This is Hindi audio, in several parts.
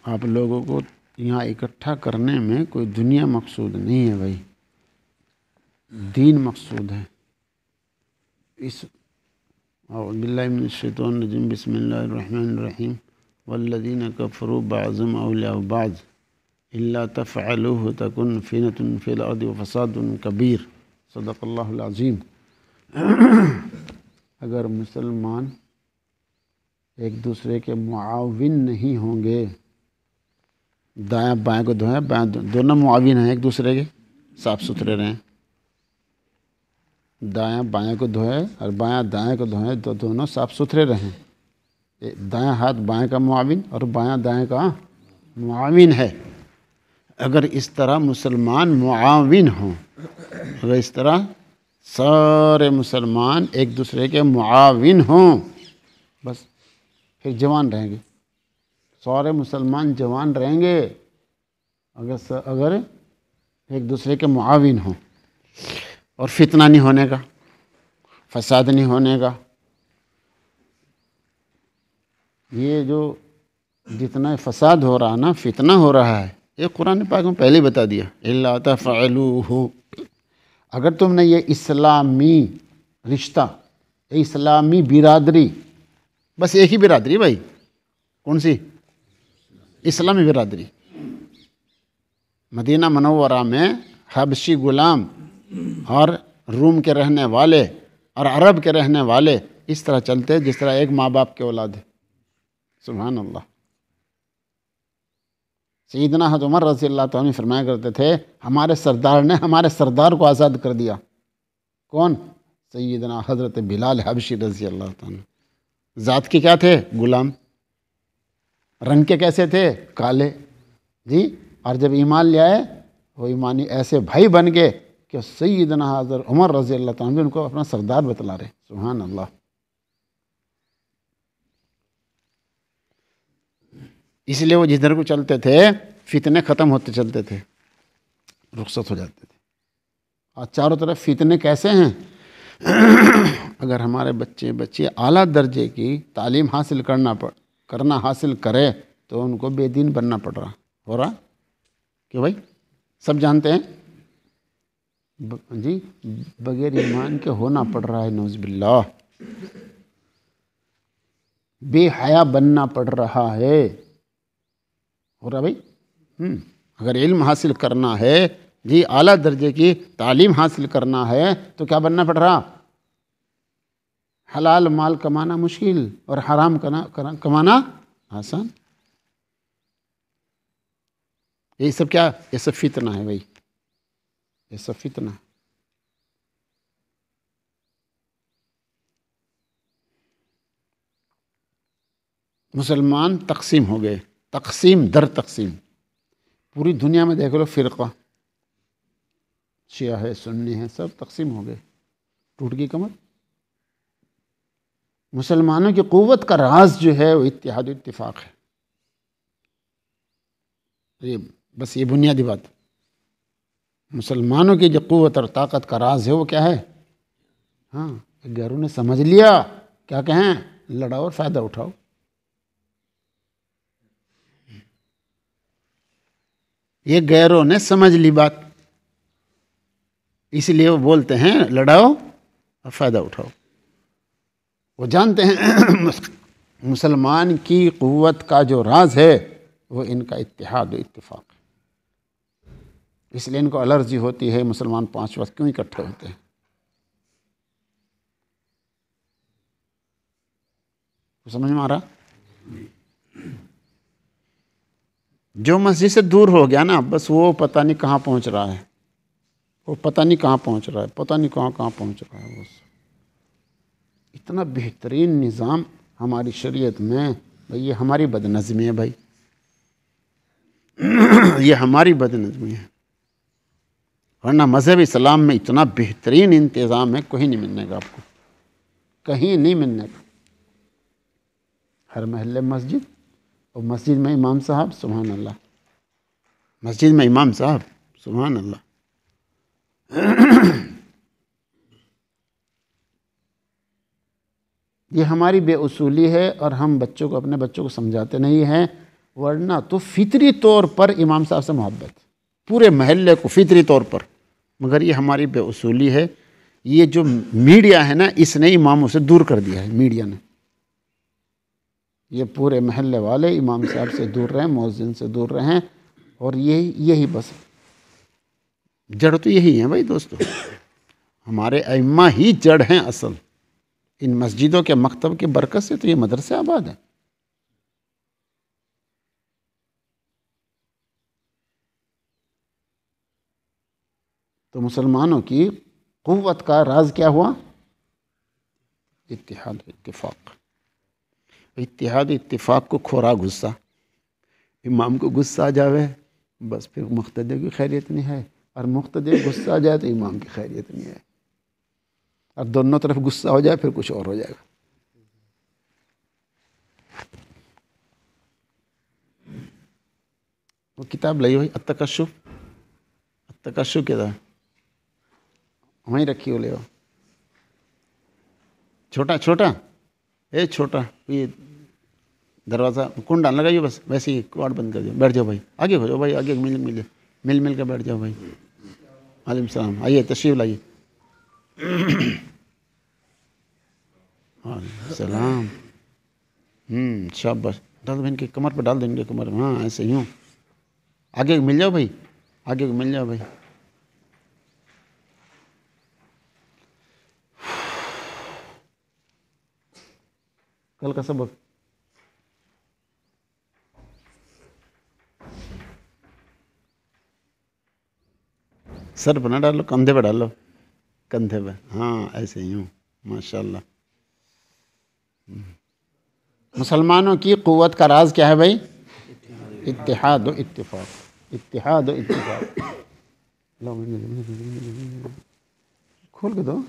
आप लोगों को यहाँ इकट्ठा करने में कोई दुनिया मकसूद नहीं है भाई, दीन मकसूद है। इस बिल्लाहि मिनश शैतानिर रजीम बिस्मिल्लाहिर रहमानिर रहीम वल्लज़ीना कफ़रू बअज़ुहुम औलियाउ बअज़ इल्ला तफ़अलूहु तकुन फ़ितनतुन फ़िल अर्दि व फ़सादुन कबीर। सदक़ल्लाहुल अज़ीम। अगर मुसलमान एक दूसरे के मुआविन नहीं होंगे, दायां बाएं को धोएं, बाएं दोनों मुआविन हैं एक दूसरे के, साफ़ सुथरे रहें। दायां बाएं को धोए और बायां दाएं को धोए तो दोनों साफ़ सुथरे रहें। दायां हाथ बाएं का मुआविन और बायां दाएं का मुआविन है। अगर इस तरह मुसलमान मुआविन हों, अगर इस तरह सारे मुसलमान एक दूसरे के मुआविन हों, बस फिर जवान रहेंगे, सारे मुसलमान जवान रहेंगे अगर एक दूसरे के मुआविन हों। और फितना नहीं होने का, फसाद नहीं होने का। ये जो जितना फसाद हो रहा है ना, फितना हो रहा है, ये कुरान पाक में पहले ही बता दिया, इल्ला तफ़अलूहु। अगर तुमने ये इस्लामी रिश्ता, इस्लामी बिरादरी, बस एक ही बिरादरी भाई, कौन सी? इस्लामी बिरादरी। मदीना मनव्वरा में हबशी गुलाम और रूम के रहने वाले और अरब के रहने वाले इस तरह चलते जिस तरह एक माँ बाप के औलाद है। सुभान अल्लाह। सैयदना हज़रत उमर रज़ियल्लाहु अन्हु फरमाया करते थे, हमारे सरदार ने हमारे सरदार को आज़ाद कर दिया। कौन? सैयदना हज़रत बिलाल हबशी रज़ियल्लाहु अन्हु। ज़ात के क्या थे? गुलाम। रंग के कैसे थे? काले जी। और जब ईमान ले आए, वो ईमानी ऐसे भाई बन गए कि सैयदना हज़रत उमर रज़ियल्लाहु अन्हु उनको अपना सरदार बतला रहे। सुभान अल्लाह। इसलिए वो जिधर को चलते थे फितने ख़त्म होते चलते थे, रुखसत हो जाते थे। और चारों तरफ फितने कैसे हैं? अगर हमारे बच्चे आला दर्जे की तालीम हासिल करना हासिल करे तो उनको बेदीन बनना पड़ रहा हो रहा कि भाई सब जानते हैं जी, बगैर ईमान के होना पड़ रहा है। नौज़बिल्लाह। बेहया बनना पड़ रहा है, हो रहा भाई। अगर इल्म हासिल करना है जी, आला दर्जे की तालीम हासिल करना है तो क्या बनना पड़ रहा? हलाल माल कमाना मुश्किल और हराम कमाना आसान। ये सब क्या? ये सब फितना है भाई, ये सब फितना। मुसलमान तकसीम हो गए, तकसीम दर तकसीम। पूरी दुनिया में देख लो, फ़िरक़ा, शिया है, सुन्नी है, सब तकसीम हो गए, टूट गई कमर। मुसलमानों की क़ुव्वत का राज जो है वो इत्तिहाद इत्तिफ़ाक़ है। ये बस ये बुनियादी बात। मुसलमानों की जो क़ुव्वत और ताकत का राज है वो क्या है? हाँ, गैरों ने समझ लिया, क्या कहें? लड़ाओ और फ़ायदा उठाओ। ये गैरों ने समझ ली बात, इसलिए वो बोलते हैं लड़ाओ और फ़ायदा उठाओ। वो जानते हैं मुसलमान की क़ुव्वत का जो राज है वो इनका इत्तिहाद और इत्तिफ़ाक़ है। इसलिए इनको एलर्जी होती है, मुसलमान 5 वक्त क्यों इकट्ठे होते हैं? समझ में आ रहा? जो मस्जिद से दूर हो गया ना, बस वो पता नहीं कहाँ पहुँच रहा है, वो पता नहीं कहाँ पहुँच रहा है, पता नहीं कहाँ पहुँच रहा है। बस इतना बेहतरीन निज़ाम हमारी शरीयत में, भाई ये हमारी बदनज़मी है भाई, ये हमारी बदनज़मी है। वरना मज़हब इस्लाम में इतना बेहतरीन इंतज़ाम है, कहीं नहीं मिलने का आपको, कहीं नहीं मिलने का। हर महल्ले मस्जिद, और मस्जिद में इमाम साहब, सुभान अल्लाह, मस्जिद में इमाम साहब, सुभान अल्लाह। ये हमारी बेउसूली है और हम अपने बच्चों को समझाते नहीं हैं। वरना तो फितरी तौर पर इमाम साहब से मोहब्बत पूरे महल्ले को फितरी तौर पर। मगर ये हमारी बेउसूली है, ये जो मीडिया है ना, इसने इमामों से दूर कर दिया है। मीडिया ने, ये पूरे महल्ले वाले इमाम साहब से दूर रहें, मौज़िन से दूर रहें, और यही बस जड़ तो यही है भाई दोस्तों। हमारे अइम्मा ही जड़ हैं असल। इन मस्जिदों के मकतब के बरकत से तो ये मदरसे आबाद है। तो मुसलमानों की क़ुव्वत का राज क्या हुआ? इत्तिहाद इत्तिफाक। इत्तिहाद इत्तिफाक को खोरा गुस्सा। इमाम को गुस्सा आ जावे बस फिर मुक़्तदी की खैरियत नहीं है, और मुक़्तदी गुस्सा आ जाए तो इमाम की खैरियत नहीं है, और दोनों तरफ गुस्सा हो जाए फिर कुछ और हो जाएगा। वो किताब लाई हुई अत्तकश्शुफ, अत्तकश्शुफ क्या वहीं रखी हो, ले आओ। छोटा छोटा छोटा ये दरवाज़ा कुंडा लगाइए बस, वैसे ही किवाड़ बंद कर दियो, बैठ जाओ भाई, आगे हो जाओ भाई, आगे मिल के बैठ जाओ भाई। वालेकुम सलाम, आइए तशरीफ़ लाइए। सलाम। शाबाश, डाल दो इनके कमर पर, डाल दो इनके कमर, हाँ ऐसे यूँ। आगे मिल जाओ भाई, आगे मिल जाओ भाई। कल का सबक सर पर ना डालो, कंधे पे डालो, कंधे पे, हाँ ऐसे ही हूँ, माशाल्लाह। मुसलमानों की क़ुव्वत का राज क्या है भाई? इत्तिहाद व इत्तिफाक, इत्तिहाद व इत्तिफाक। खोल के दो।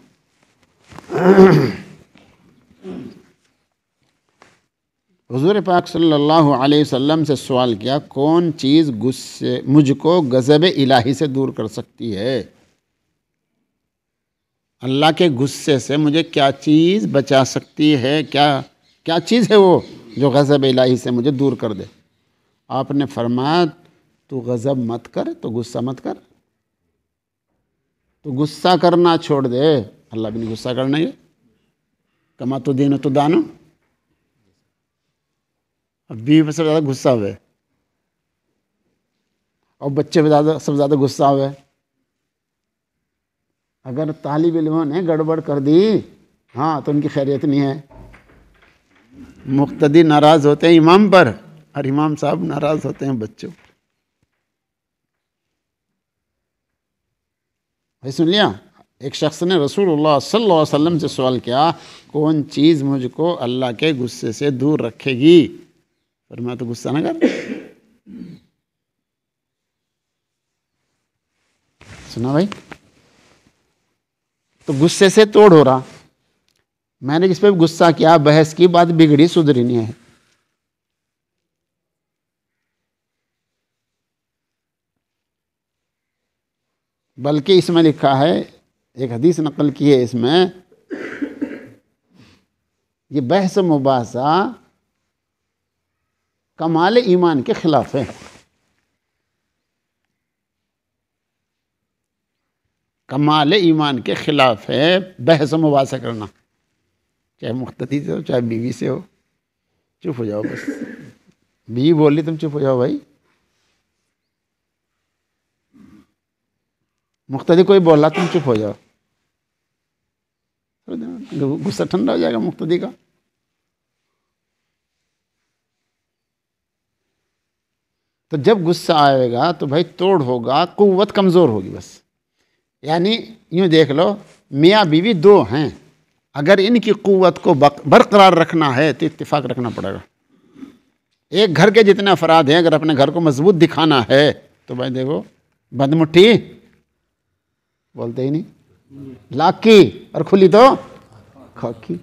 हुज़ूर पाक सल्लल्लाहु अलैहि वसल्लम से सवाल किया, कौन चीज़ गुस्से मुझको गज़ब इलाही से दूर कर सकती है? अल्लाह के गुस्से से मुझे क्या चीज़ बचा सकती है? क्या चीज़ है वो जो गज़ब इलाही से मुझे दूर कर दे? आपने फरमाया, तू गज़ब मत कर, तो गुस्सा मत कर, तो गुस्सा करना छोड़ दे। अल्लाह भी नहीं गुस्सा करना है। कमा तो दीनो तो दानो। अब बीवी पर सबसे ज़्यादा गुस्सा हुए, और बच्चे पे सबसे ज़्यादा गुस्सा हुए। अगर तालिब इल्मों ने गड़बड़ कर दी, हाँ, तो उनकी खैरियत नहीं है। मुक्तदी नाराज़ होते हैं इमाम पर, और इमाम साहब नाराज़ होते हैं बच्चों पर। भाई सुन लिया? एक शख्स ने रसूलुल्लाह सल्लल्लाहु अलैहि वसल्लम से सवाल किया, कौन चीज़ मुझको अल्लाह के गुस्से से दूर रखेगी? फरमाया, तो गुस्सा ना कर। सुना भाई? तो गुस्से से तोड़ हो रहा। मैंने जिस पे गुस्सा किया, बहस की, बात बिगड़ी, सुधरी नहीं है। बल्कि इसमें लिखा है, एक हदीस नकल की है इसमें, ये बहस मुबासा कमाल ईमान के खिलाफ है। कमाल ईमान के खिलाफ है बहस मुबासा करना, चाहे मुख्तदी से हो चाहे बीवी से हो। चुप हो जाओ बस, बीवी बोल रही, तुम चुप हो जाओ भाई। मुख्तदी कोई बोल रहा, तुम चुप हो जाओ, गुस्सा ठंडा हो जाएगा मुख्तदी का। तो जब गुस्सा आएगा तो भाई तोड़ होगा, कुव्वत कमज़ोर होगी बस। यानी यूँ देख लो, मियाँ बीवी दो हैं, अगर इनकी कुव्वत को बरकरार रखना है तो इत्तिफाक रखना पड़ेगा। एक घर के जितने अफराद हैं, अगर अपने घर को मजबूत दिखाना है तो भाई देखो, बंद मुट्ठी बोलते ही नहीं, लाकी, और खुली तो खाकी।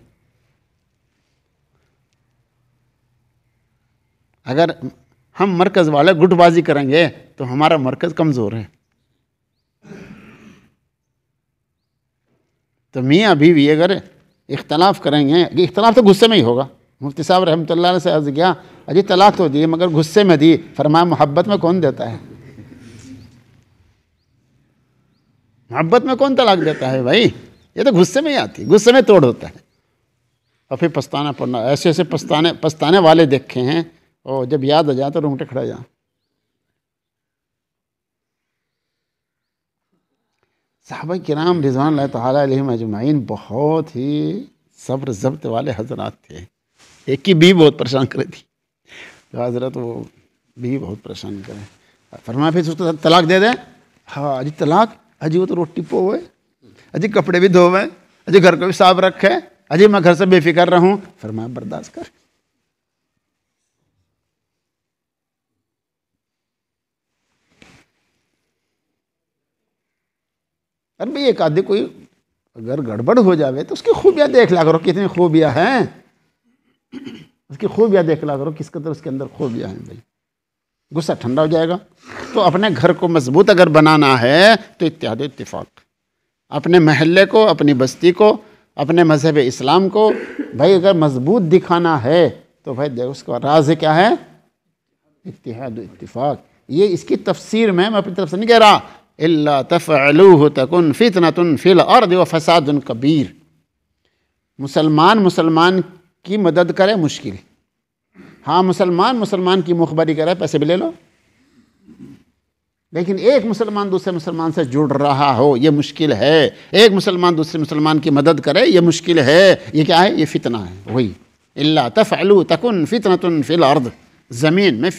अगर हम मरकज़ वाले गुटबाजी करेंगे तो हमारा मरकज़ कमज़ोर है। तो मियाँ बीवी अगर इख्तलाफ करेंगे, इख्तलाफ तो गुस्से में ही होगा, मुफ्ती साहब रहमतुल्लाह अलैह से अर्ज़ किया, अजी तलाक तो दी मगर गुस्से में दी। फरमाया मोहब्बत में कौन देता है? मोहब्बत में कौन तलाक देता है भाई? ये तो गुस्से में ही आती, गुस्से में तोड़ होता है और फिर पछताना पड़ना। ऐसे ऐसे पछताने वाले देखे हैं और जब याद आ जाए तो रोंगटे खड़ा जा। सहाबा किराम रिज़वानुल्लाह तआला अलैहिम अजमाइन बहुत ही सब्र ज़ब्त वाले हजरात थे। एक की बीवी बहुत परेशान कर थी, तो हजरत वो बीवी बहुत परेशान करे। फरमाया फिर उसको तलाक दे दे। हाँ अजी तलाक? अजी वो तो रोटी पोवे, अजी कपड़े भी धोवे, अजी घर को भी साफ रखे, अजी मैं घर से बेफिक्र रहूं। फरमाया बर्दाश्त कर। अरे भाई एक आदमी कोई अगर गड़बड़ हो जावे तो उसकी खूबियां देख लिया करो, कितनी खूबियां हैं, उसकी खूबियां देख लिया करो, किस कदर उसके अंदर खूबियां हैं। भाई गुस्सा ठंडा हो जाएगा। तो अपने घर को मजबूत अगर बनाना है तो इत्तेहाद इत्तिफाक, अपने महल्ले को, अपनी बस्ती को, अपने मजहब इस्लाम को भाई अगर मजबूत दिखाना है तो भाई देखो उसका राज क्या है? इत्तेहाद इत्तिफाक। ये इसकी तफसीर में मैं अपनी तरफ से नहीं कह रहा, इल्ला तफ़अलूहु तकुन फितनतुन फिल अर्दि व फसादुन कबीर। मुसलमान की मदद करे मुश्किल, हाँ मुसलमान की मुखबरी करे पैसे भी ले लो, लेकिन एक मुसलमान दूसरे मुसलमान से जुड़ रहा हो ये मुश्किल है। एक मुसलमान दूसरे मुसलमान की मदद करे ये मुश्किल है। ये क्या है? ये फितना है। वही इल्ला तफ़अलू तकुन फितनतुन फिल अर्द, ज़मीन में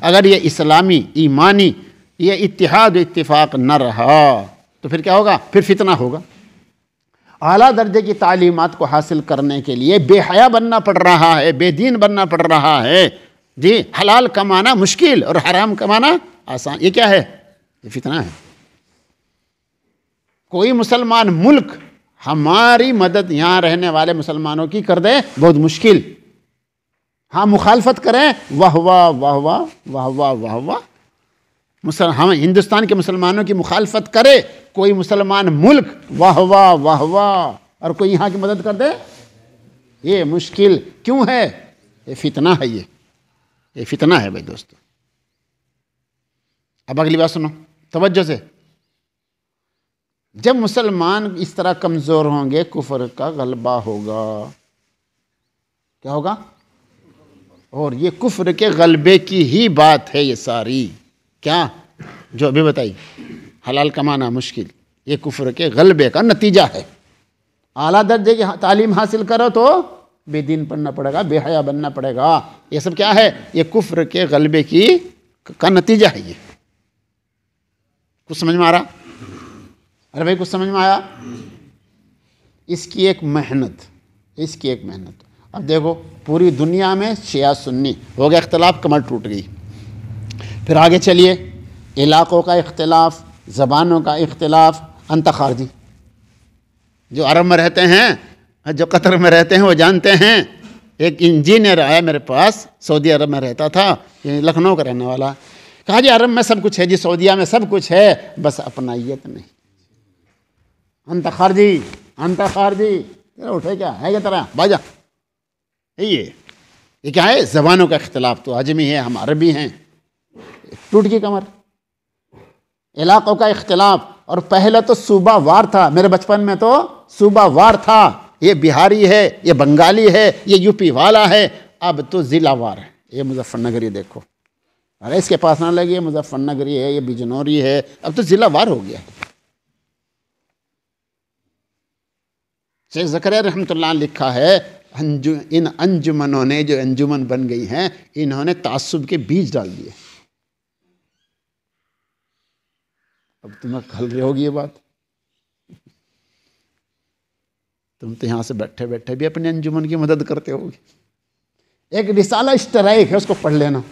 अगर ये इस्लामी ईमानी ये इत्तिहाद इत्तिफाक न रहा तो फिर क्या होगा? फिर फितना होगा। आला दर्जे की तालीमात को हासिल करने के लिए बेहया बनना पड़ रहा है, बेदीन बनना पड़ रहा है जी। हलाल कमाना मुश्किल और हराम कमाना आसान। ये क्या है? ये फितना है। कोई मुसलमान मुल्क हमारी मदद यहाँ रहने वाले मुसलमानों की कर दे बहुत मुश्किल। हाँ मुखालफत करें, वाह वाह वाह वाह वाह वाह वाह वाह। हम हिंदुस्तान के मुसलमानों की मुखालफत करे कोई मुसलमान मुल्क, वाह वाह वाह वाह, और कोई यहाँ की मदद कर दे, ये मुश्किल क्यों है? ये फितना है। ये फितना है भाई दोस्तों। अब अगली बात सुनो तवज्जो से। जब मुसलमान इस तरह कमज़ोर होंगे कुफर का गलबा होगा। क्या होगा? और ये कुफर के गलबे की ही बात है ये सारी। क्या जो अभी बताई, हलाल कमाना मुश्किल, ये कुफर के गलबे का नतीजा है। आला दर्जे की तालीम हासिल करो तो बेदीन बनना पड़ेगा, बेहया बनना पड़ेगा। ये सब क्या है? ये कुफर के गलबे का नतीजा है। ये कुछ समझ में आ रहा? अरे भाई कुछ समझ में आया? इसकी एक मेहनत। अब देखो पूरी दुनिया में शिया सुन्नी हो गया इख्तलाफ, कमर टूट गई। फिर आगे चलिए, इलाक़ों का इख्तलाफ, ज़बानों का इख्तलाफ, अंतखारजी। जो अरब में रहते हैं, जो कतर में रहते हैं वो जानते हैं। एक इंजीनियर आया मेरे पास, सऊदी अरब में रहता था, ये लखनऊ का रहने वाला। कहा जी अरब में सब कुछ है जी, सऊदिया में सब कुछ है, बस अपनाइयत नहीं। अंतखारजी तेरा उठे क्या है? क्या तेरा बाजा? ये क्या है? ज़बानों का इख्तलाफ। तो अजमी है, हम अरबी हैं, टूट की कमर। इलाक़ों का इख्तलाफ, और पहले तो सूबा वार था। मेरे बचपन में तो सूबा वार था, ये बिहारी है, ये बंगाली है, ये यूपी वाला है। अब तो ज़िला वार है। ये मुजफ्फरनगरी देखो, अरे इसके पास ना लगे, मुजफ्फरनगरी है, ये बिजनौरी है, अब तो ज़िला वार हो गया। शेख ज़करिया रहमतुल्लाह लिखा है, इन अंजुमनों ने जो अंजुमन बन गई हैं, इन्होंने तासुब के बीज डाल दिए। अब तुम्हें खल रही होगी ये बात। तुम तो यहाँ से बैठे बैठे भी अपने अंजुमन की मदद करते होगे। एक रिसाला इश्तराइक है, उसको पढ़ लेना।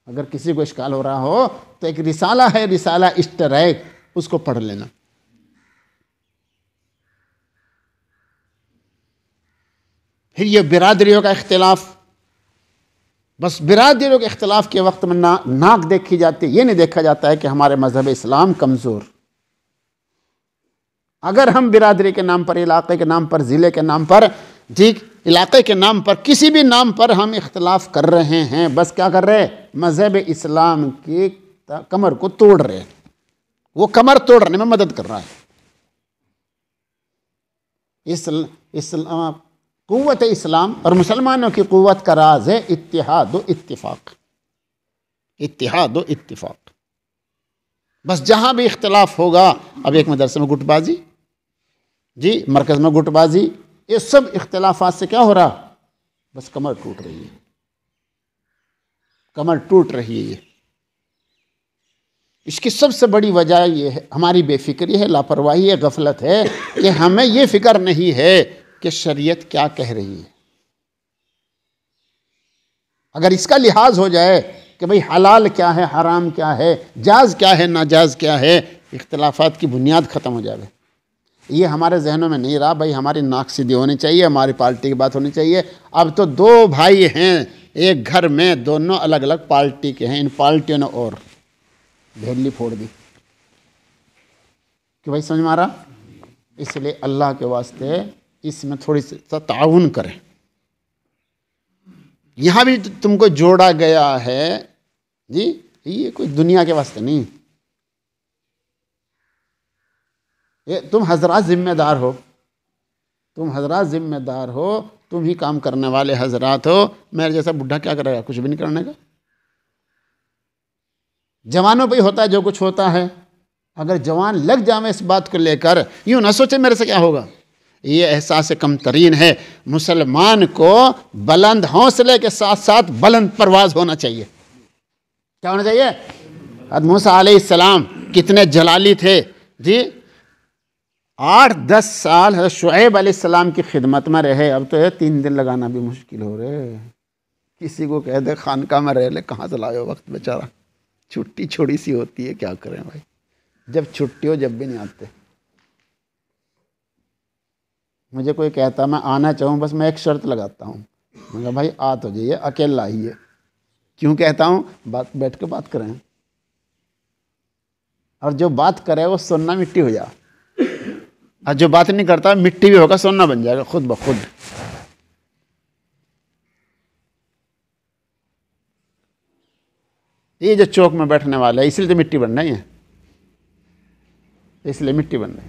अगर किसी को इश्काल हो रहा हो तो एक रिसाला है, रिसाला इश्तराइक, उसको पढ़ लेना। फिर ये बिरादरियों का इख्तिलाफ, बस बिरादरियों के इख्तिलाफ के वक्त में नाक देखी जाती है, ये नहीं देखा जाता है कि हमारे मजहब इस्लाम कमज़ोर। अगर हम बिरादरी के नाम पर, इलाके के नाम पर, ज़िले के नाम पर ठीक, इलाके के नाम पर, किसी भी नाम पर हम इख्तलाफ कर रहे हैं, बस क्या कर रहे हैं, मज़हब इस्लाम की कमर को तोड़ रहे हैं। वो कमर तोड़ने में मदद कर रहा है। कुव्वत इस्लाम और मुसलमानों की कुव्वत का राज है इत्तिहाद व इत्तिफाक, इत्तिहाद व इत्तिफाक। बस जहाँ भी इख्तलाफ होगा, अब एक मदरसे में गुटबाजी जी, मरकज़ में गुटबाजी, ये सब इख्तलाफात से क्या हो रहा, बस कमर टूट रही है, कमर टूट रही है। ये इसकी सबसे बड़ी वजह ये है, हमारी बेफिक्री है, लापरवाही है, गफलत है कि हमें ये फिक्र नहीं है कि शरीयत क्या कह रही है। अगर इसका लिहाज हो जाए कि भाई हलाल क्या है, हराम क्या है, जायज़ क्या है, नाजायज़ क्या है, इख्तलाफात की बुनियाद ख़त्म हो जाए। ये हमारे जहनों में नहीं रहा। भाई हमारी नाक सीधी होनी चाहिए, हमारी पार्टी की बात होनी चाहिए। अब तो दो भाई हैं एक घर में, दोनों अलग अलग पार्टी के हैं, इन पार्टियों ने और भेड़ली फोड़ दी कि भाई समझ मारा। इसलिए अल्लाह के वास्ते इसमें थोड़ी सी ताउन करें। यहाँ भी तुमको जोड़ा गया है जी, ये कोई दुनिया के वास्ते नहीं, ये तुम हजरात जिम्मेदार हो, तुम हजरात जिम्मेदार हो, तुम ही काम करने वाले हजरात हो। मेरे जैसा बुढ़ा क्या करेगा, कुछ भी नहीं करने का। जवानों पे ही होता है जो कुछ होता है। अगर जवान लग जावे इस बात को लेकर, यूँ ना सोचे मेरे से क्या होगा, ये एहसास कम तरीन है। मुसलमान को बुलंद हौसले के साथ साथ बुलंद परवाज होना चाहिए। क्या होना चाहिए? हज़रत मूसा अलैहिस्सलाम कितने जलाली थे जी, 8-10 साल हज़रत शुएब अलैहिस्सलाम की खिदमत में रहे। अब तो है 3 दिन लगाना भी मुश्किल हो रहे। किसी को कह दे खानका में रह ले, कहाँ से लाए वक्त, बेचारा छुट्टी छोड़ी सी होती है, क्या करें भाई, जब छुट्टी हो जब भी नहीं आते। मुझे कोई कहता मैं आना चाहूँ, बस मैं एक शर्त लगाता हूँ, मैं कहा भाई आ तो जाइए, अकेला आइए। क्यों कहता हूँ? बात बैठ के बात करें, और जो बात करे वो सोना मिट्टी हो जा, और जो बात नहीं करता मिट्टी भी होगा सोना बन जाएगा खुद ब खुद। ये जो चौक में बैठने वाला है इसलिए तो मिट्टी बन रही है, इसलिए मिट्टी बन रही है।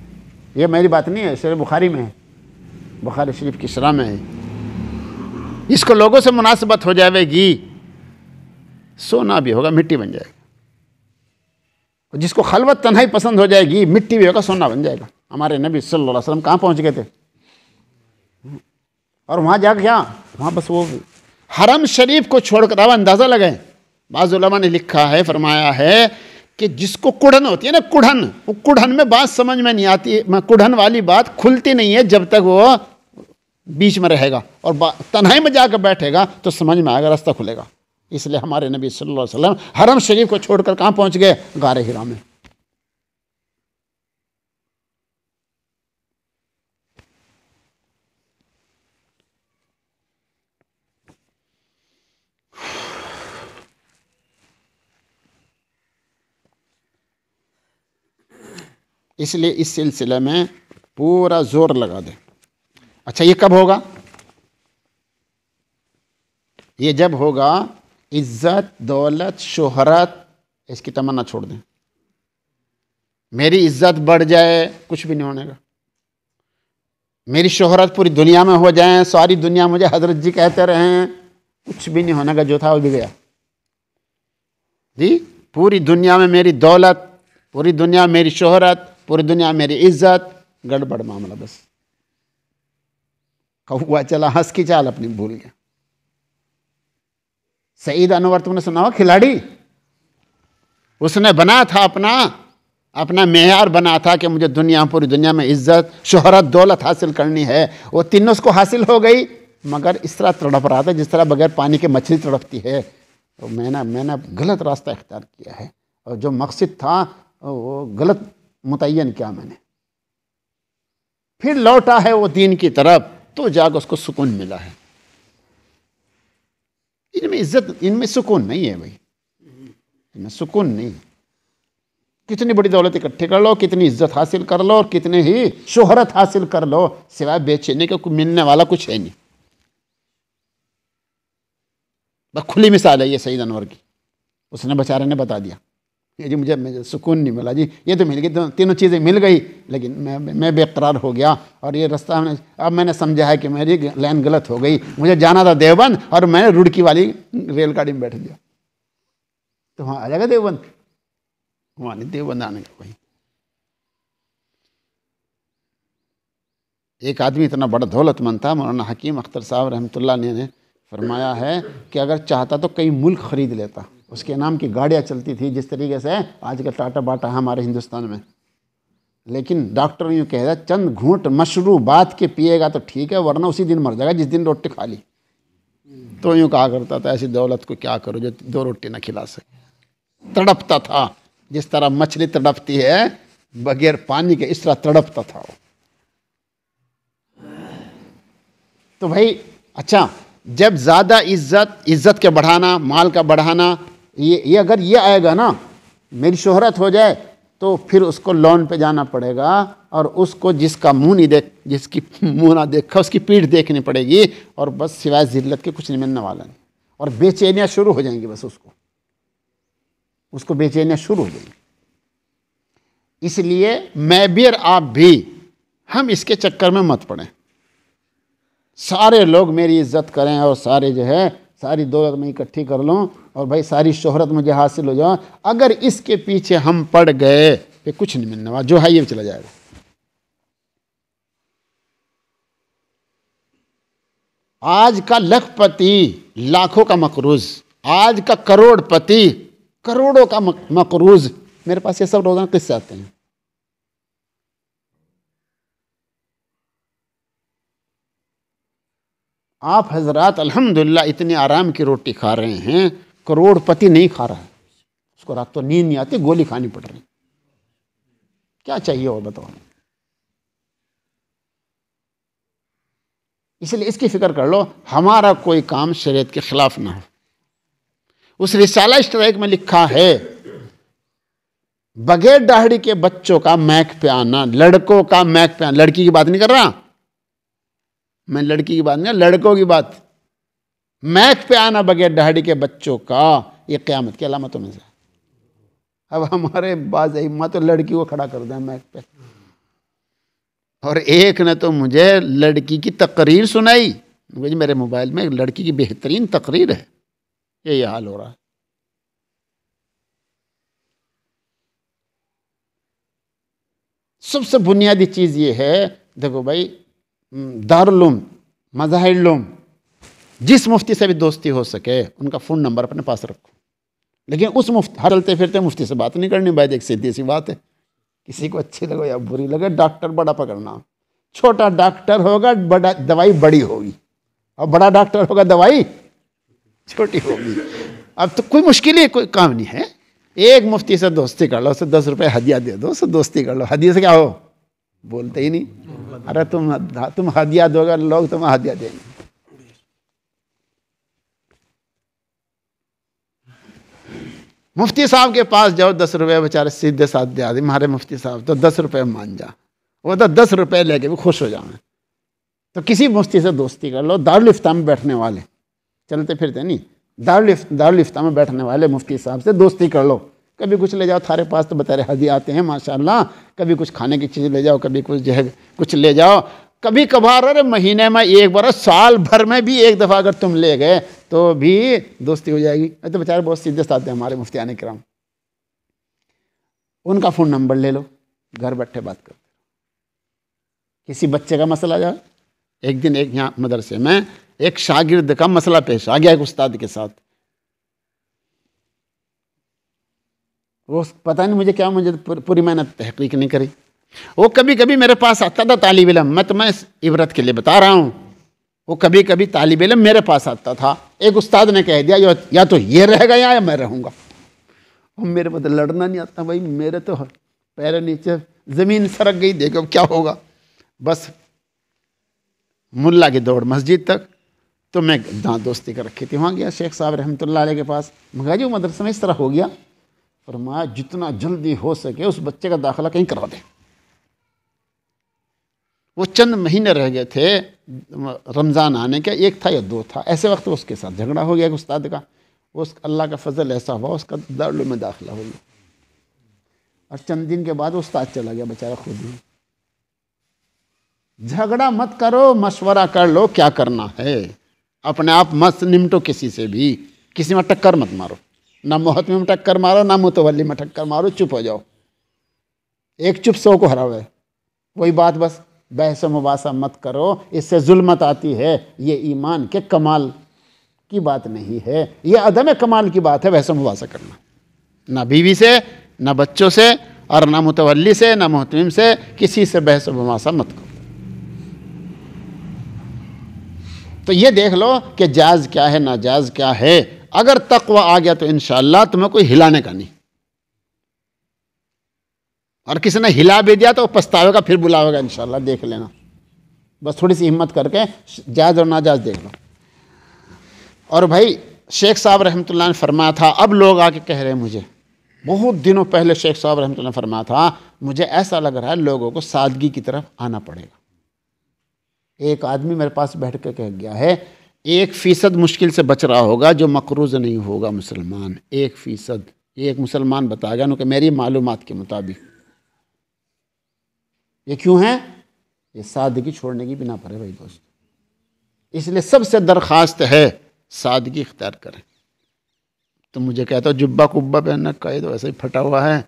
ये मेरी बात नहीं है, सहीह बुखारी में है, बुखारी शरीफ की शरह में है। इसको लोगों से मुनासिबत हो जाएगी, सोना भी होगा मिट्टी बन जाएगा। जिसको खलवत तन्हाई पसंद हो जाएगी, मिट्टी भी होगा सोना बन जाएगा। हमारे नबी सल्लल्लाहु अलैहि वसल्लम कहाँ पहुँच गए थे, और वहाँ जाकर क्या, वहाँ बस वो हरम शरीफ को छोड़कर अब अंदाज़ा लगाएं। बाज़ उलमा ने लिखा है, फरमाया है कि जिसको कुढ़न होती है ना, कुढ़न, वो कुढ़न में बात समझ में नहीं आती, कुढ़न वाली बात खुलती नहीं है जब तक वो बीच में रहेगा, और तन्हाई में जाकर बैठेगा तो समझ में आएगा, रास्ता खुलेगा। इसलिए हमारे नबी सल्लल्लाहु अलैहि वसल्लम हरम शरीफ को छोड़कर कहाँ पहुँच गए? गारे हिरा में। इसलिए इस सिलसिले में पूरा जोर लगा दे। अच्छा ये कब होगा? ये जब होगा इज्जत, दौलत, शोहरत, इसकी तमन्ना छोड़ दें। मेरी इज्जत बढ़ जाए, कुछ भी नहीं होने का। मेरी शोहरत पूरी दुनिया में हो जाए, सारी दुनिया मुझे हजरत जी कहते रहें, कुछ भी नहीं होने का। जो था वो भी गया जी। पूरी दुनिया में मेरी दौलत, पूरी दुनिया में मेरी शोहरत, पूरी दुनिया में मेरी इज्जत, गड़बड़ मामला। बस कौवा चला हंस की चाल अपनी भूल गया। सईद अनवर तुमने सुना हो, खिलाड़ी, उसने बना था अपना मेयार बना था कि मुझे दुनिया, पूरी दुनिया में इज्जत, शोहरत, दौलत हासिल करनी है। वो तीनों उसको हासिल हो गई, मगर इस तरह तड़प रहा था जिस तरह बगैर पानी के मछली तड़पती है। तो मैंने गलत रास्ता इख्तियार किया है, और जो मकसद था वो गलत मुतय्यन किया मैंने। फिर लौटा है वो दीन की तरफ, तो जाकर उसको सुकून मिला है। इनमें इज्जत, इनमें सुकून नहीं है भाई, इनमें सुकून नहीं। कितनी बड़ी दौलत इकट्ठी कर लो, कितनी इज्जत हासिल कर लो और कितने ही शोहरत हासिल कर लो, सिवाय बेचैनी के मिलने वाला कुछ है नहीं। बस खुली मिसाल है ये सईद अनवर की। उसने बेचारे ने बता दिया, ये जी मुझे सुकून नहीं मिला जी, ये तो मिल गई, तीनों चीज़ें मिल गई, लेकिन मैं बेकरार हो गया और ये रास्ता अब मैंने समझा है कि मेरी लाइन गलत हो गई, मुझे जाना था देवबंद और मैंने रुड़की वाली रेलगाड़ी में बैठ गया। तो वहाँ आ जाएगा देवबंद, वहाँ नहीं देवबंद आने का कोई। एक आदमी इतना बड़ा दौलतमंद था, मौलाना हकीम अख्तर साहब रहमतुल्लाह ने फरमाया है कि अगर चाहता तो कई मुल्क खरीद लेता। उसके नाम की गाड़ियाँ चलती थी जिस तरीके से आज का टाटा बाटा है हमारे हिंदुस्तान में, लेकिन डॉक्टर यूँ कह रहा है चंद घूंट मशरूबात के पिएगा तो ठीक है, वरना उसी दिन मर जाएगा जिस दिन रोटी खा ली। तो यूँ कहा करता था ऐसी दौलत को क्या करो जो 2 रोटी ना खिला सके। तड़पता था जिस तरह मछली तड़पती है बगैर पानी के, इस तरह तड़पता था वो। तो भाई अच्छा, जब ज़्यादा इज्जत के बढ़ाना, माल का बढ़ाना, ये अगर ये आएगा ना, मेरी शोहरत हो जाए तो फिर उसको लोन पे जाना पड़ेगा और उसको जिसका मुंह नहीं देख, जिसकी मुंह ना देखा उसकी पीठ देखनी पड़ेगी, और बस सिवाय जिल्लत के कुछ नहीं मिलने वाला नहीं। और बेचैनियाँ शुरू हो जाएंगी, बस उसको बेचैनियाँ शुरू हो जाएंगी। इसलिए मैं भी और आप भी हम इसके चक्कर में मत पड़ें। सारे लोग मेरी इज्जत करें और सारे जो है सारी दौलत में इकट्ठी कर लूँ और भाई सारी शोहरत मुझे हासिल हो जाए, अगर इसके पीछे हम पड़ गए फिर कुछ नहीं मिलने वाला, जो है ये चला जाएगा। आज का लखपति लाखों का मकरूज, आज का करोड़पति करोड़ों का मकरूज, मेरे पास ये सब रोजाना किससे आते हैं। आप हजरात अल्हम्दुलिल्लाह इतनी आराम की रोटी खा रहे हैं, करोड़पति नहीं खा रहा है, उसको रात तो नींद नहीं आती, गोली खानी पड़ रही। क्या चाहिए और बताओ। इसलिए इसकी फिक्र कर लो, हमारा कोई काम शरीयत के खिलाफ ना हो। उस रिसाला इश्तराक में लिखा है बगैर दाढ़ी के बच्चों का मैक पे आना, लड़कों का मैक पे आना, लड़की की बात नहीं कर रहा मैं, लड़की की बात नहीं, लड़कों की बात। मैक पे आना बगैर दाढ़ी के बच्चों का, ये क़यामत की अलामतों में से। अब हमारे बाज़ हिम्मत तो लड़की को खड़ा कर दें मैक पे, और एक ने तो मुझे लड़की की तकरीर सुनाई, मुझे मेरे मोबाइल में लड़की की बेहतरीन तकरीर है, ये हाल हो रहा है। सबसे बुनियादी चीज़ ये है, देखो भाई, दारुल मज़ाहिर उलूम, जिस मुफ्ती से भी दोस्ती हो सके उनका फ़ोन नंबर अपने पास रखो, लेकिन उस मुफ्ती, हर चलते फिरते मुफ्ती से बात नहीं करनी भाई। एक सीधी सी बात है, किसी को अच्छी लगे या बुरी लगे, डॉक्टर बड़ा पकड़ना। छोटा डॉक्टर होगा बड़ा, दवाई बड़ी होगी, और बड़ा डॉक्टर होगा दवाई छोटी होगी। अब तो कोई मुश्किल ही कोई काम नहीं है। एक मुफ्ती से दोस्ती कर लो, उसे 10 रुपये हदिया दे दो, उससे दोस्ती कर लो। हदिया से क्या हो, बोलते ही नहीं। अरे तुम हदिया दोगे, लोग तुम्हें हदिया देंगे। मुफ्ती साहब के पास जाओ, 10 रुपये बेचारे सीधे साधे आदमी, हमारे मुफ्ती साहब तो 10 रुपये मान जा, वो तो 10 रुपये लेके भी खुश हो जाए। तो किसी मुफ्ती से दोस्ती कर लो, दारुल इफ्ता में बैठने वाले, चलते फिरते नहीं, दारुल इफ्ता में बैठने वाले मुफ्ती साहब से दोस्ती कर लो। कभी कुछ ले जाओ, थारे पास तो बता रहे हदिया आते हैं माशाल्लाह, कभी कुछ खाने की चीज़ ले जाओ, कभी कुछ जो है कुछ ले जाओ। कभी कभार अरे महीने में एक बार, साल भर में भी एक दफ़ा अगर तुम ले गए तो भी दोस्ती हो जाएगी। तो बेचारे बहुत सीधे साधे हैं हमारे मुफ्तियान किराम, उनका फ़ोन नंबर ले लो, घर बैठे बात करते। किसी बच्चे का मसला जाए, एक दिन एक यहाँ मदरसे में एक शागिर्द का मसला पेश आ गया एक उस्ताद के साथ। वो पता नहीं मुझे क्या, मुझे पूरी मेहनत तहकीक नहीं करी। वो कभी कभी मेरे पास आता था तालिब इल्म, मैं इबरत के लिए बता रहा हूँ, वो कभी कभी तालिब इल्म मेरे पास आता था। एक उस्ताद ने कह दिया या तो ये रहेगा या मैं रहूँगा। और मेरे को तो लड़ना नहीं आता भाई, मेरे तो पैर नीचे ज़मीन सरक गई, देखो क्या होगा। बस मुल्ला की दौड़ मस्जिद तक, तो मैं दांत दोस्ती कर रखी थी, वहाँ गया शेख साहब रहमतुल्लाह अलैह के पास। मगर जो मदरसे में इस तरह हो गया फरमाया जितना जल्दी हो सके उस बच्चे का दाखिला कहीं करवा दे। वो चंद महीने रह गए थे रमज़ान आने के, 1 था या 2 था, ऐसे वक्त उसके साथ झगड़ा हो गया उस्ताद का। उस अल्लाह का फजल ऐसा हुआ उसका दारुल में दाखिला हो गया, और चंद दिन के बाद उस्ताद चला गया बेचारा खुद ही। झगड़ा मत करो, मशवरा कर लो क्या करना है, अपने आप मत निमटो किसी से भी, किसी में टक्कर मत मारो, ना मोहतमी में टक्कर मारो ना मुतवल्ली में टक्कर मारो, चुप हो जाओ। एक चुप 100 को हरावे, वही बात बस। बहस मुबासा मत करो, इससे जुल्मत आती है। ये ईमान के कमाल की बात नहीं है, ये अदम कमाल की बात है बहस मुबासा करना, ना बीवी से ना बच्चों से और ना मुतवल्ली से ना मोहतमीम से, किसी से बहस मुबासा मत करो। तो ये देख लो कि जायज़ क्या है नाजायज़ क्या है। अगर तक़वा आ गया तो इंशाअल्लाह तुम्हें कोई हिलाने का नहीं, और किसी ने हिला भी दिया तो पछतावेगा, फिर बुलावेगा इंशाअल्लाह, देख लेना। बस थोड़ी सी हिम्मत करके जायज़ और नाजायज़ देख लो। और भाई शेख साहब रहमतुल्लाह ने फरमाया था, अब लोग आके कह रहे हैं मुझे, बहुत दिनों पहले शेख साहब रहमतुल्लाह ने फरमाया था, मुझे ऐसा लग रहा है लोगों को सादगी की तरफ आना पड़ेगा। एक आदमी मेरे पास बैठ के कह गया है 1% मुश्किल से बच रहा होगा जो मकरूज़ नहीं होगा मुसलमान, 1%। एक मुसलमान बता गया कि मेरी मालूमात के मुताबिक। ये क्यों है? ये सादगी छोड़ने की बिना पर है भाई दोस्त। इसलिए सबसे दरख्वास्त है सादगी इख्तियार करें। तो मुझे कहता हो जुब्बा कुब्बा पहनना, कहे तो ऐसे ही फटा हुआ है,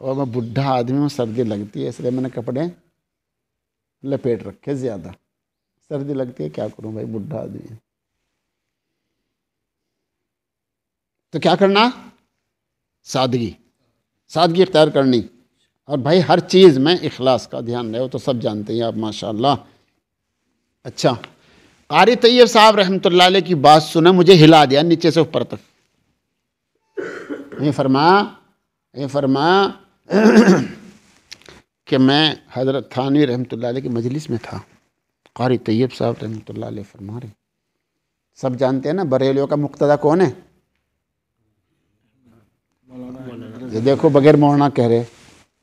और मैं बुढ़ा आदमी हूँ, सर्दी लगती है, इसलिए मैंने कपड़े लपेट रखे ज़्यादा, सर्दी लगती है, क्या करूँ भाई, बुढ़ा आदमी है। तो क्या करना? सादगी, सादगी इख्तियार करनी। और भाई हर चीज़ में इखलास का ध्यान रहे, वो तो सब जानते हैं आप माशाअल्लाह। अच्छा, कारी तैयब साहब रहमतुल्लाह अलैह की बात सुना, मुझे हिला दिया नीचे से ऊपर तक। ये फरमाया कि मैं हज़रत थानवी रहमतुल्लाह अलैह की मजलिस में था। कारी तैयब साहब रहमतुल्लाह अलैह फरमा रहे, सब जानते हैं ना बरेलियों का मुक्तदा कौन है? ये देखो बगैर मौलाना कह रहे,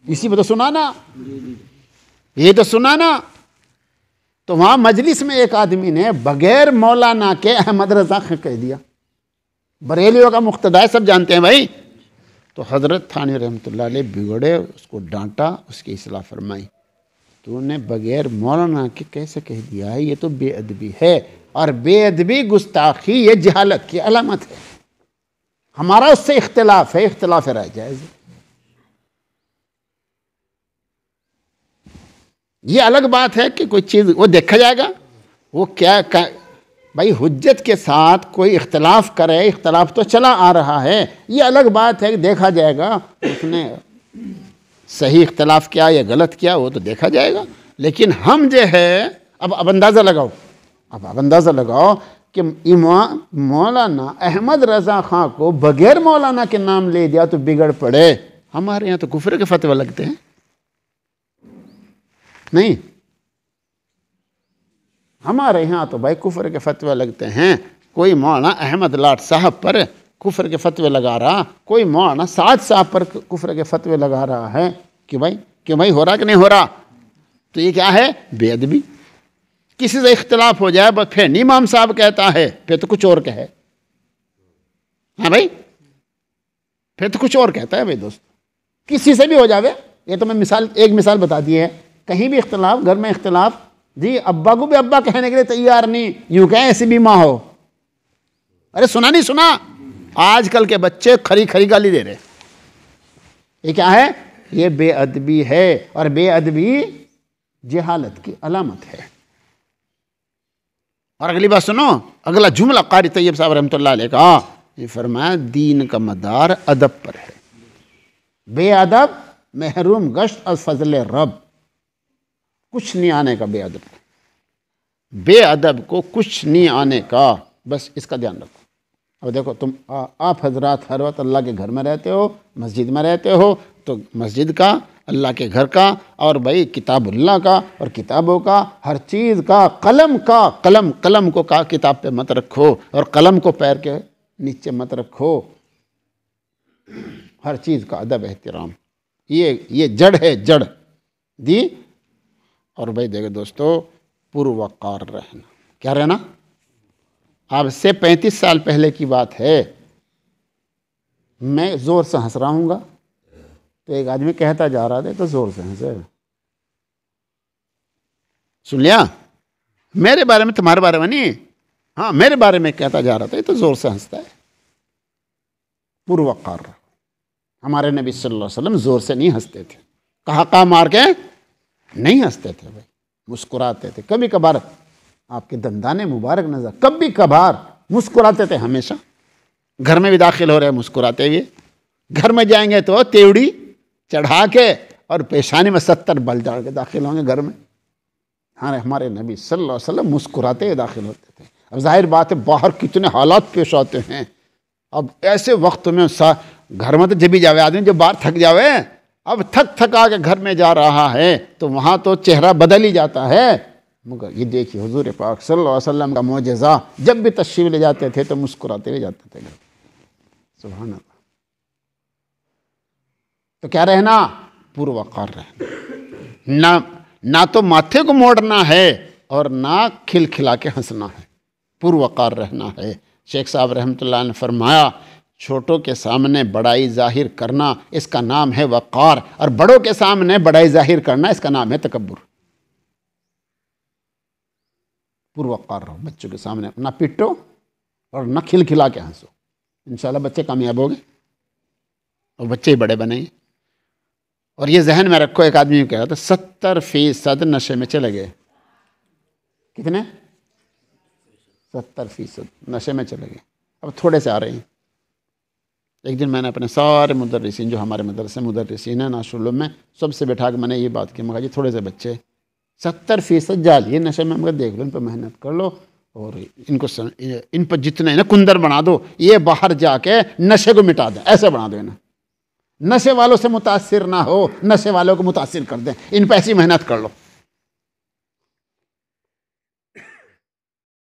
इसी में तो सुना ना, ये तो सुना ना। तो वहां मजलिस में एक आदमी ने बगैर मौलाना के अहमद रजा कह दिया, बरेलियों का मुक्तदा है, सब जानते हैं भाई। तो हज़रत थानवी रहमतुल्लाह अलैह बिगड़े, उसको डांटा, उसकी इस्लाह फरमाई, तूने बगैर मौलाना के कैसे कह दिया है, ये तो बेअदबी है, और बेअदबी गुस्ताखी ये जहालत की अलामत है। हमारा उससे इख्तिलाफ है, इख्तिलाफ राय जायज़। ये अलग बात है कि कोई चीज़ वो देखा जाएगा, वो क्या भाई हुज्जत के साथ कोई इख्तलाफ करे, इख्तलाफ तो चला आ रहा है, ये अलग बात है कि देखा जाएगा उसने सही इख्तलाफ किया या गलत किया, वो तो देखा जाएगा। लेकिन हम जो है अब अंदाज़ा लगाओ, अब अंदाज़ा लगाओ कि इमाम मौलाना अहमद रज़ा ख़ां को बग़ैर मौलाना के नाम ले दिया तो बिगड़ पड़े। हमारे यहाँ तो कुफ्र के फतवा लगते हैं, नहीं हमारे यहाँ तो भाई कुफ्र के फतवे लगते हैं। कोई मौलाना अहमद लाट साहब पर कुफ्र के फतवे लगा रहा, कोई मौलाना साद साहब पर कुफ्र के फतवे लगा रहा है कि भाई हो रहा कि नहीं हो रहा। तो ये क्या है? बेअदबी। किसी से इख्तलाफ हो जाए बस फिर इमाम साहब कहता है, फिर तो कुछ और कहे। हाँ भाई, फिर तो कुछ और कहता है भाई दोस्त, किसी से भी हो जावे। ये तो मैं एक मिसाल बता दी है, कहीं भी इख्तलाफ, घर में इख्तलाफ, जी अब्बा को भी अब्बा कहने के लिए तैयार नहीं, यूं कहें ऐसी भी माँ हो। अरे सुना नहीं सुना, आजकल के बच्चे खरी खरी गाली दे रहे। ये क्या है? ये बेअदबी है, और बेअदबी जहालत की अलामत है। और अगली बात सुनो, अगला जुमला कारी तैयब साहब रहमतुल्लाह अलैह का, ये फरमाया दीन का मदार अदब पर है। बेअदब महरूम गश्त और फजल रब, कुछ नहीं आने का बेअदब, बेअदब को कुछ नहीं आने का, बस इसका ध्यान रखो। अब देखो तुम आप हजरात हर वक्त अल्लाह के घर में रहते हो, मस्जिद में रहते हो, तो मस्जिद का, अल्लाह के घर का, और भाई किताबुल्लाह का और किताबों का, हर चीज़ का, कलम का, कलम को का किताब पे मत रखो, और कलम को पैर के नीचे मत रखो। हर चीज़ का अदब एहतराम, ये जड़ है, जड़ दी। और भाई देखो दोस्तों, पुरवकार रहना, क्या रहना? आज से 35 साल पहले की बात है। मैं ज़ोर से हंस रहा हूँगा तो एक आदमी कहता जा रहा था तो ज़ोर से हंसे। सुन लिया? मेरे बारे में, तुम्हारे बारे में नहीं, हाँ मेरे बारे में कहता जा रहा था, ये तो ज़ोर से हंसता है। पुरवकार। हमारे नबी सल्लल्लाहु अलैहि वसल्लम ज़ोर से नहीं हंसते थे, कहा मार के नहीं हंसते थे भाई, मुस्कुराते थे। कभी कभार आपके दंदाने मुबारक नजर, कभी कभार मुस्कुराते थे हमेशा। घर में भी दाखिल हो रहे मुस्कुराते हुए, घर में जाएंगे तो तेवड़ी चढ़ा के और पेशानी में 70 बल डाल के दाखिल होंगे घर में। हाँ, हमारे नबी सल्लल्लाहु अलैहि वसल्लम मुस्कुराते हुए दाखिल होते थे। अब जाहिर बात है बाहर कितने हालात पेश आते हैं। अब ऐसे वक्त में घर में तो जब भी जावे आदमी, जब बाहर थक जावे, अब थक आके घर में जा रहा है तो वहाँ तो चेहरा बदल ही जाता है। मगर ये देखिए हुजूर पाक सल्लल्लाहु अलैहि वसल्लम का मौजज़ा, जब भी तशरीफ़ ले जाते थे तो मुस्कुराते हुए जाते थे। सुभान अल्लाह। तो क्या रहना? पुरवकार रहना। ना तो माथे को मोड़ना है और ना खिलखिला के हंसना है, पुरवकार रहना है। शेख साहब रहमतुल्लाह ने फरमाया, छोटों के सामने बड़ाई जाहिर करना इसका नाम है वक़ार, और बड़ों के सामने बड़ाई जाहिर करना इसका नाम है तकब्बुर। पुरवकार रहो, बच्चों के सामने ना पिटो और ना खिलखिला के हंसो। इंशाल्लाह बच्चे कामयाब होंगे और बच्चे ही बड़े बनेंगे। और ये जहन में रखो, एक आदमी कह रहा था 70% नशे में चले गए। कितने? 70% नशे में चले गए, अब थोड़े से आ रहे हैं। एक दिन मैंने अपने सारे मुदर्रिसीन, जो हमारे मदरसे मुदर्रिसीन हैं नाशुल्लुम में, सबसे बैठा के मैंने ये बात की, मगर जी थोड़े से बच्चे 70% जालिए नशे में, मगर देख लो, इन पर मेहनत कर लो और इन पर जितने ना कुंदर बना दो, ये बाहर जाके नशे को मिटा दें, ऐसे बना दो इन्हें। नशे वालों से मुतासिर ना हो, नशे वालों को मुतासिर कर दें, इन पर ऐसी मेहनत कर लो।